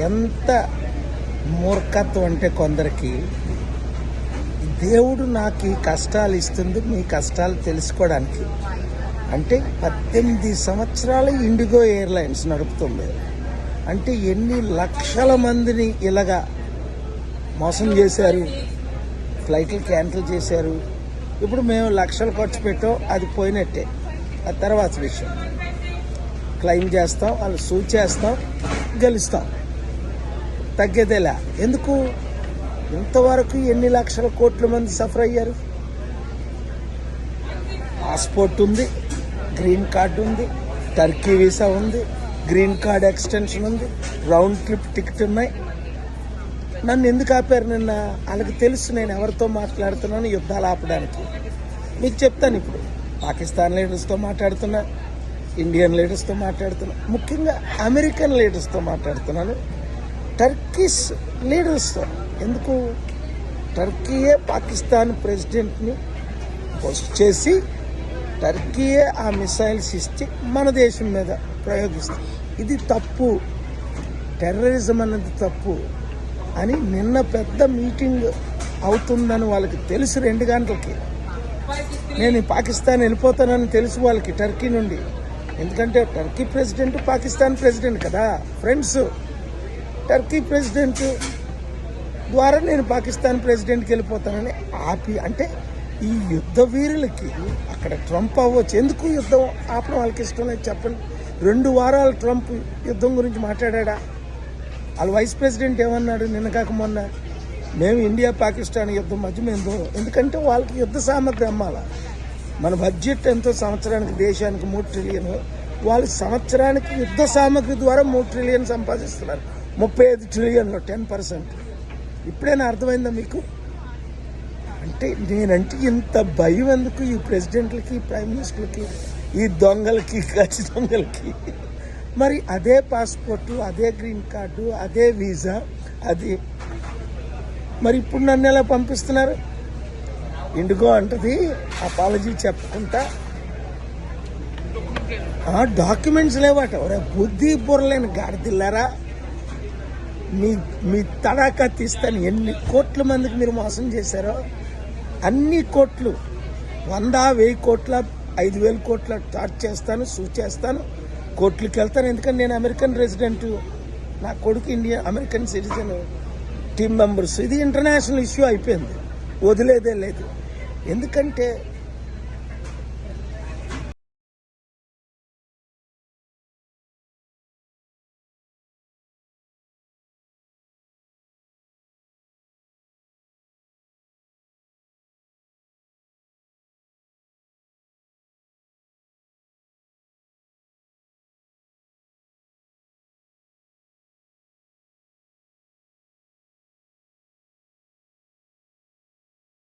ఎంత మూర్ఖత్వం అంటే కొందరికి దేవుడు నాకు ఈ కష్టాలు ఇస్తుంది మీ కష్టాలు తెలుసుకోవడానికి. అంటే 18 సంవత్సరాలు ఇండిగో ఎయిర్లైన్స్ నడుపుతుంది. అంటే ఎన్ని లక్షల మందిని ఇలాగా మోసం చేశారు, ఫ్లైట్లు క్యాన్సిల్ చేశారు. ఇప్పుడు మేము లక్షలు ఖర్చు పెట్టాం, అది పోయినట్టే. ఆ తర్వాత విషయం క్లెయిమ్ చేస్తాం, వాళ్ళు సూట్ చేస్తాం, గెలుస్తాం, తగ్గేదేలా. ఎందుకు ఇంతవరకు ఎన్ని లక్షల కోట్ల మంది సఫర్ అయ్యారు? పాస్పోర్ట్ ఉంది, గ్రీన్ కార్డు ఉంది, టర్కీ వీసా ఉంది, గ్రీన్ కార్డ్ ఎక్స్టెన్షన్ ఉంది, రౌండ్ ట్రిప్ టికెట్ ఉన్నాయి. నన్ను ఎందుకు ఆపారు నిన్న? వాళ్ళకి తెలుసు నేను ఎవరితో మాట్లాడుతున్నాను యుద్ధాలు ఆపడానికి. మీకు చెప్తాను. ఇప్పుడు పాకిస్తాన్ లీడర్స్తో మాట్లాడుతున్నా, ఇండియన్ లీడర్స్తో మాట్లాడుతున్నా, ముఖ్యంగా అమెరికన్ లీడర్స్తో మాట్లాడుతున్నాను, టర్కీస్ లీడర్స్తో. ఎందుకు? టర్కీయే పాకిస్తాన్ ప్రెసిడెంట్ని పోస్ట్ చేసి టర్కీయే ఆ మిసైల్స్ ఇచ్చి మన దేశం మీద ప్రయోగిస్తుంది. ఇది తప్పు, టెర్రరిజం అన్నది తప్పు అని నిన్న పెద్ద మీటింగ్ అవుతుందని వాళ్ళకి తెలుసు. 2 గంటలకి నేను పాకిస్తాన్ వెళ్ళిపోతానని తెలుసు వాళ్ళకి, టర్కీ నుండి. ఎందుకంటే టర్కీ ప్రెసిడెంట్ పాకిస్తాన్ ప్రెసిడెంట్ కదా, ఫ్రెండ్స్. టర్కీ ప్రెసిడెంట్ ద్వారా నేను పాకిస్తాన్ ప్రెసిడెంట్కి వెళ్ళిపోతానని ఆపి, అంటే ఈ యుద్ధ వీరులకి అక్కడ ట్రంప్ అవ్వచ్చు. ఎందుకు యుద్ధం ఆపడం వాళ్ళకి ఇష్టం లేదు చెప్పండి. 2 వారాలు ట్రంప్ యుద్ధం గురించి మాట్లాడా? వాళ్ళ వైస్ ప్రెసిడెంట్ ఏమన్నాడు నిన్న కాక మొన్న? మేము ఇండియా పాకిస్తాన్ యుద్ధం మధ్య మేము, ఎందుకంటే వాళ్ళకి యుద్ధ సామగ్రి అమ్మాలా. మన బడ్జెట్ ఎంతో సంవత్సరానికి దేశానికి 3 ట్రిలియన్, వాళ్ళు సంవత్సరానికి యుద్ధ సామగ్రి ద్వారా 3 ట్రిలియన్ సంపాదిస్తున్నారు. 35 ట్రిలియన్లో 10%. ఇప్పుడైనా అర్థమైందా మీకు? అంటే నేనంటే ఇంత భయం ఎందుకు ఈ ప్రెసిడెంట్లకి, ప్రైమ్ మినిస్టర్లకి, ఈ దొంగలకి, ఖర్చు దొంగలకి? మరి అదే పాస్పోర్టు, అదే గ్రీన్ కార్డు, అదే వీసా, అది మరి ఇప్పుడు నన్ను ఎలా పంపిస్తున్నారు? ఇండిగో అంటది అపాలజీ చెప్పుకుంటా, డాక్యుమెంట్స్ లేవట. బుద్ధి బుర్రలేని గాడిదిల్లారా, మీ తడాకా తీస్తాను. ఎన్ని కోట్ల మందికి మీరు మోసం చేశారో, అన్ని కోట్లు, 100,000 కోట్ల 5,000 కోట్ల చార్జ్ చేస్తాను, సూట్ చేస్తాను, కోర్టులకు వెళ్తాను. ఎందుకంటే నేను అమెరికన్ రెసిడెంట్, నా కొడుకు Indian American citizen, team members. ఇది ఇంటర్నేషనల్ ఇష్యూ అయిపోయింది, వదిలేదే లేదు. ఎందుకంటే